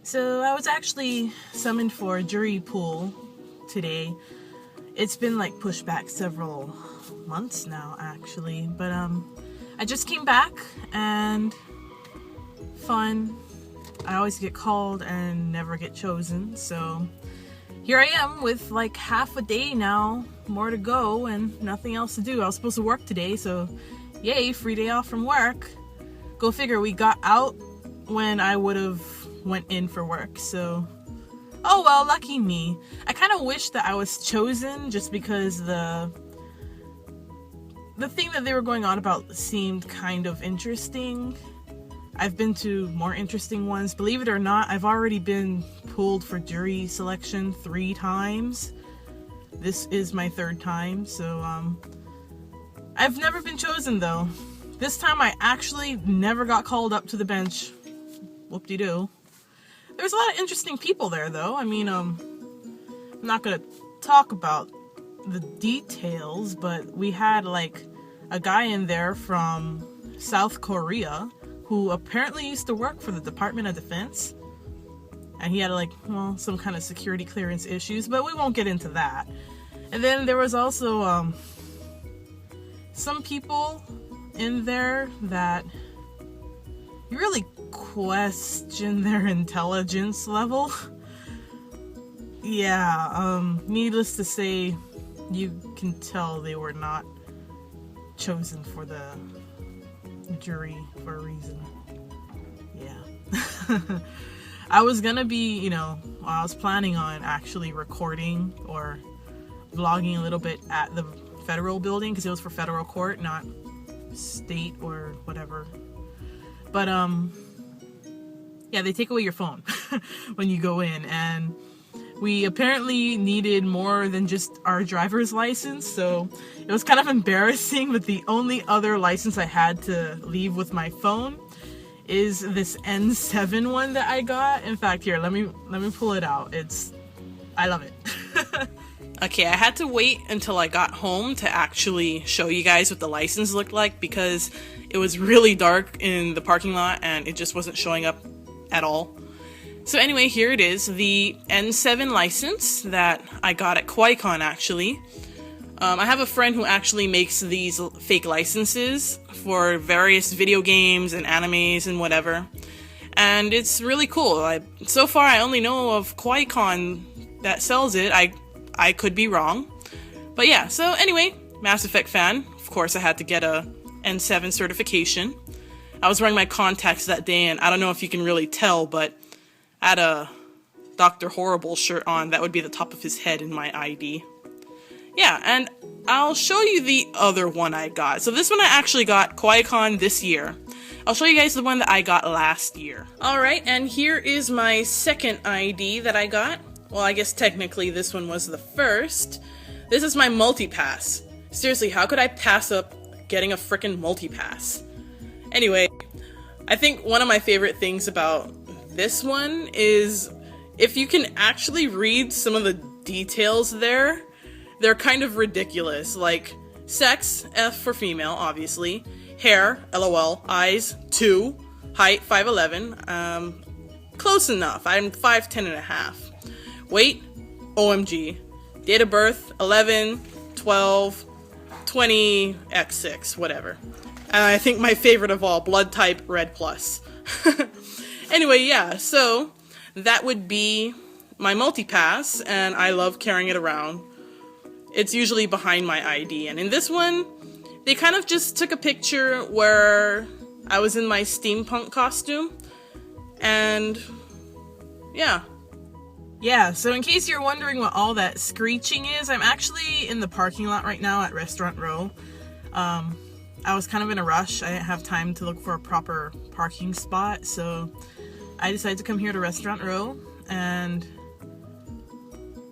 So I was actually summoned for a jury pool today. It's been like pushed back several months now actually, but I just came back and fun. I always get called and never get chosen, so here I am with like half a day now, more to go and nothing else to do. I was supposed to work today, so yay, free day off from work. Go figure, we got out when I would have went in for work, so oh well, lucky me. I kind of wish that I was chosen just because the thing that they were going on about seemed kind of interesting. I've been to more interesting ones. Believe it or not, I've already been pulled for jury selection 3 times. This is my 3rd time, so I've never been chosen though. This time I actually never got called up to the bench. Whoop-de-doo. There's a lot of interesting people there though. I mean, I'm not gonna talk about the details, but we had like a guy in there from South Korea who apparently used to work for the Department of Defense, and he had like, well, some kind of security clearance issues, but we won't get into that. And then there was also some people in there that you really question their intelligence level. Yeah, needless to say, you can tell they were not chosen for the jury for a reason. Yeah. I was gonna be, I was planning on actually recording or vlogging a little bit at the federal building because it was for federal court, not state or whatever. But yeah, they take away your phone when you go in, and we apparently needed more than just our driver's license, so it was kind of embarrassing, but the only other license I had to leave with my phone is this N7 one that I got. In fact, here, let me pull it out. I love it. Okay, I had to wait until I got home to actually show you guys what the license looked like because it was really dark in the parking lot and it just wasn't showing up at all. So anyway, here it is, the N7 license that I got at QuaiCon actually. I have a friend who actually makes these fake licenses for various video games and animes and whatever. And it's really cool. So far I only know of QuaiCon that sells it. I could be wrong. But yeah, so anyway, Mass Effect fan. Of course I had to get a N7 certification. I was wearing my contacts that day and I don't know if you can really tell, but I had a Dr. Horrible shirt on. That would be the top of his head in my ID. Yeah, and I'll show you the other one I got. So this one I actually got QuaiCon this year. I'll show you guys the one that I got last year. Alright, and here is my second ID that I got. Well, I guess technically this one was the first. This is my multi-pass. Seriously, how could I pass up getting a frickin' multi-pass? Anyway, I think one of my favorite things about this one is if you can actually read some of the details there, they're kind of ridiculous. Like, sex, F for female, obviously. Hair, LOL. Eyes, 2. Height, 5'11". Close enough. I'm 5'10 and a half. Weight, OMG. Date of birth, 11, 12, 20, X6, whatever. And I think my favorite of all, blood type, red plus. Anyway, yeah, so that would be my multi-pass, and I love carrying it around. It's usually behind my ID, and in this one, they kind of just took a picture where I was in my steampunk costume, and yeah. Yeah, so in case you're wondering what all that screeching is, I'm actually in the parking lot right now at Restaurant Row. I was kind of in a rush. I didn't have time to look for a proper parking spot, so I decided to come here to Restaurant Row, and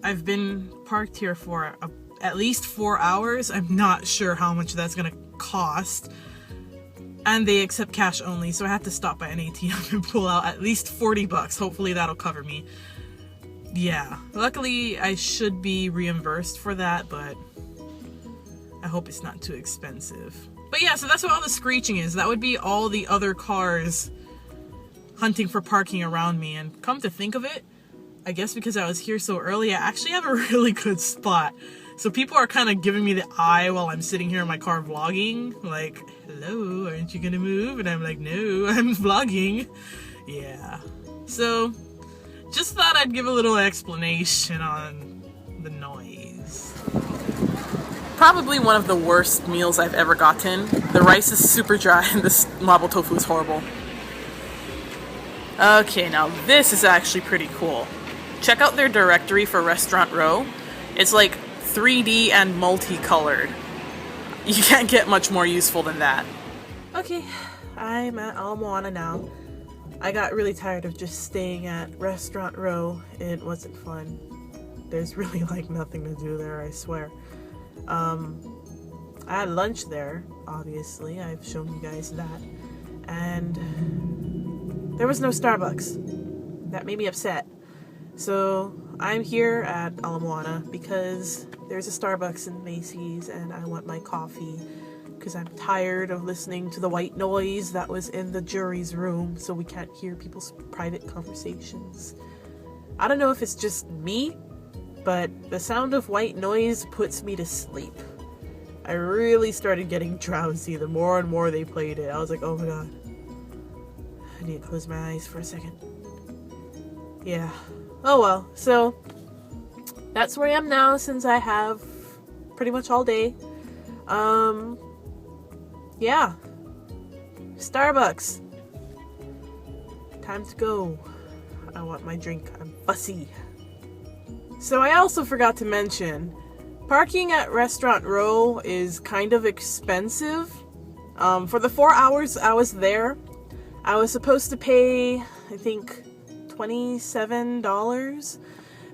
I've been parked here for at least 4 hours. I'm not sure how much that's gonna cost, and they accept cash only, so I have to stop by an ATM and pull out at least 40 bucks. Hopefully that'll cover me. Yeah, luckily I should be reimbursed for that, but I hope it's not too expensive. But yeah, so that's what all the screeching is. That would be all the other cars hunting for parking around me. And come to think of it, I guess because I was here so early, I actually have a really good spot. So people are kind of giving me the eye while I'm sitting here in my car vlogging. Like, hello, aren't you gonna move? And I'm like, no, I'm vlogging. Yeah. So, just thought I'd give a little explanation on the noise. Probably one of the worst meals I've ever gotten. The rice is super dry and this mapo tofu is horrible. Okay, now this is actually pretty cool. Check out their directory for Restaurant Row. It's like 3D and multicolored. You can't get much more useful than that. Okay, I'm at Ala Moana now. I got really tired of just staying at Restaurant Row. It wasn't fun. There's really like nothing to do there, I swear. I had lunch there, obviously. I've shown you guys that. And there was no Starbucks. That made me upset. So I'm here at Ala Moana because there's a Starbucks in Macy's and I want my coffee because I'm tired of listening to the white noise that was in the jury's room so we can't hear people's private conversations. I don't know if it's just me, but the sound of white noise puts me to sleep. I really started getting drowsy the more and more they played it. I was like, oh my god. I need to close my eyes for a second. Yeah. Oh well, so that's where I am now since I have pretty much all day. Yeah. Starbucks. Time to go. I want my drink. I'm fussy. So I also forgot to mention, parking at Restaurant Row is kind of expensive. For the 4 hours I was there, I was supposed to pay, I think, $27.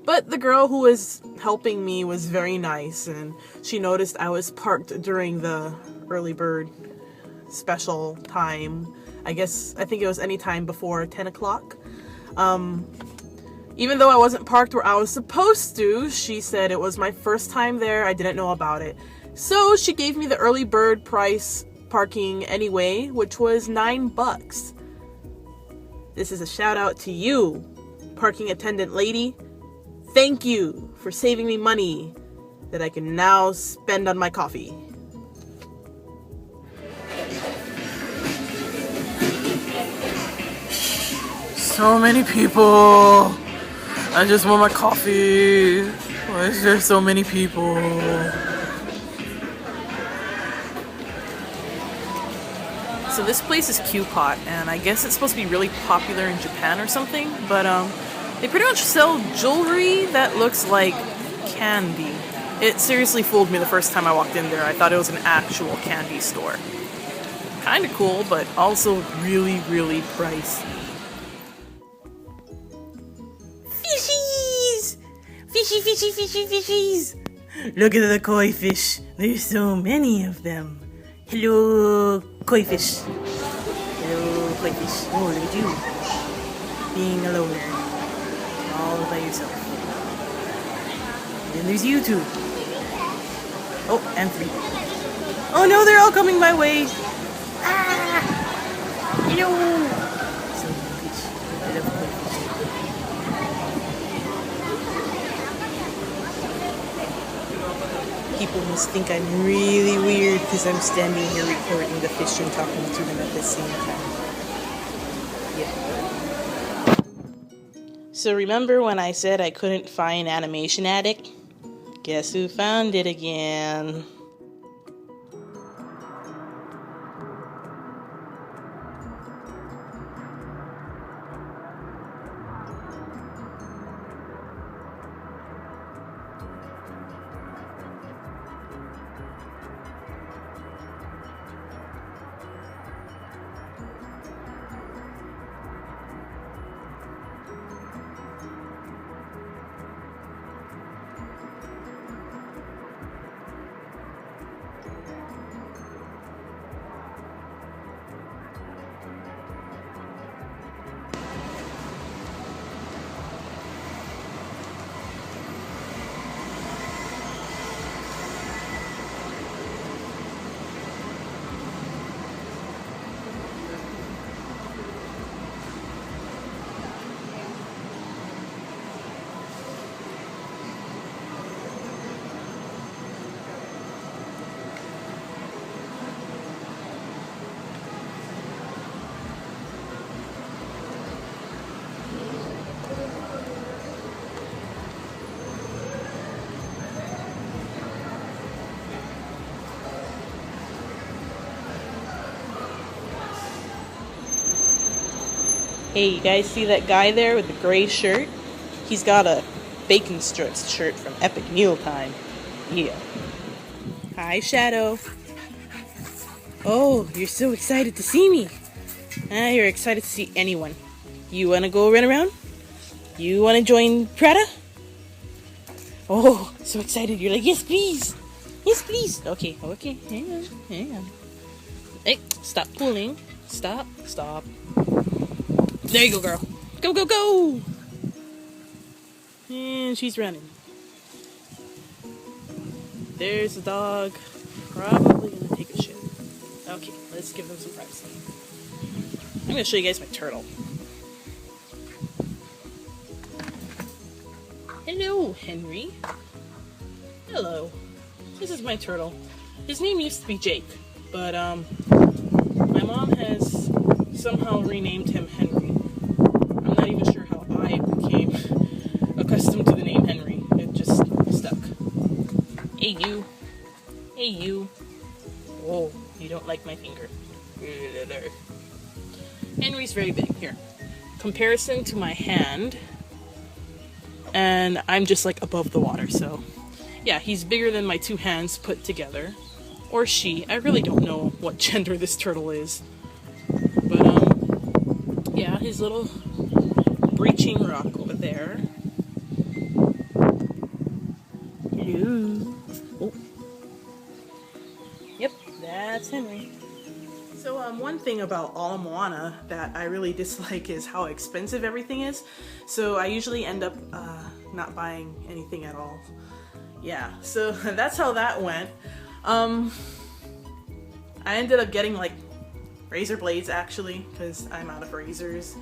But the girl who was helping me was very nice and she noticed I was parked during the early bird special time. I think it was any time before 10 o'clock. Even though I wasn't parked where I was supposed to, she said it was my first time there. I didn't know about it. So she gave me the early bird price parking anyway, which was $9. This is a shout out to you, parking attendant lady. Thank you for saving me money that I can now spend on my coffee. So many people. I just want my coffee. Why is there so many people? So this place is Q-Pot, and I guess it's supposed to be really popular in Japan or something, but they pretty much sell jewelry that looks like candy. It seriously fooled me the first time I walked in there. I thought it was an actual candy store. Kinda cool, but also really, really pricey. Fishies! Fishy, fishy, fishy, fishies! Look at the koi fish. There's so many of them. Hello, koi fish. Hello, koi fish. Oh, look at you. Being a loner. All by yourself. And there's you two. Oh, and three. Oh no, they're all coming my way. Ah! Hello. So fish. I love koi fish. People must think I'm really weird because I'm standing here recording the fish and talking to them at the same time. Yeah. So remember when I said I couldn't find Animation Addict? Guess who found it again? Hey, you guys see that guy there with the gray shirt? He's got a bacon strips shirt from Epic Meal Time. Yeah. Hi, Shadow. Oh, you're so excited to see me. You're excited to see anyone. You want to go run around? You want to join Prada? Oh, so excited. You're like, yes, please. Yes, please. Okay, okay. Hang on, hang on. Hey, stop pulling. Stop, stop. There you go, girl. Go, go, go! And she's running. There's the dog. Probably gonna take a shit. Okay, let's give them some privacy. I'm gonna show you guys my turtle. Hello, Henry. Hello. This is my turtle. His name used to be Jake, but my mom has somehow renamed him Henry. I'm not even sure how I became accustomed to the name Henry. It just stuck. Hey you. Hey you. Oh, you don't like my finger. Henry's very big. Here. Comparison to my hand. And I'm just like above the water, so yeah, he's bigger than my two hands put together. Or she. I really don't know what gender this turtle is. But yeah, his little breaching rock over there. Hello. Oh. Yep, that's Henry. So one thing about Ala Moana that I really dislike is how expensive everything is. So I usually end up not buying anything at all. Yeah, so that's how that went. I ended up getting like razor blades actually, because I'm out of razors,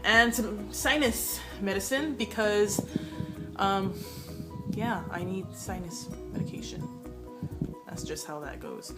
and some sinus medicine because yeah, I need sinus medication. That's just how that goes.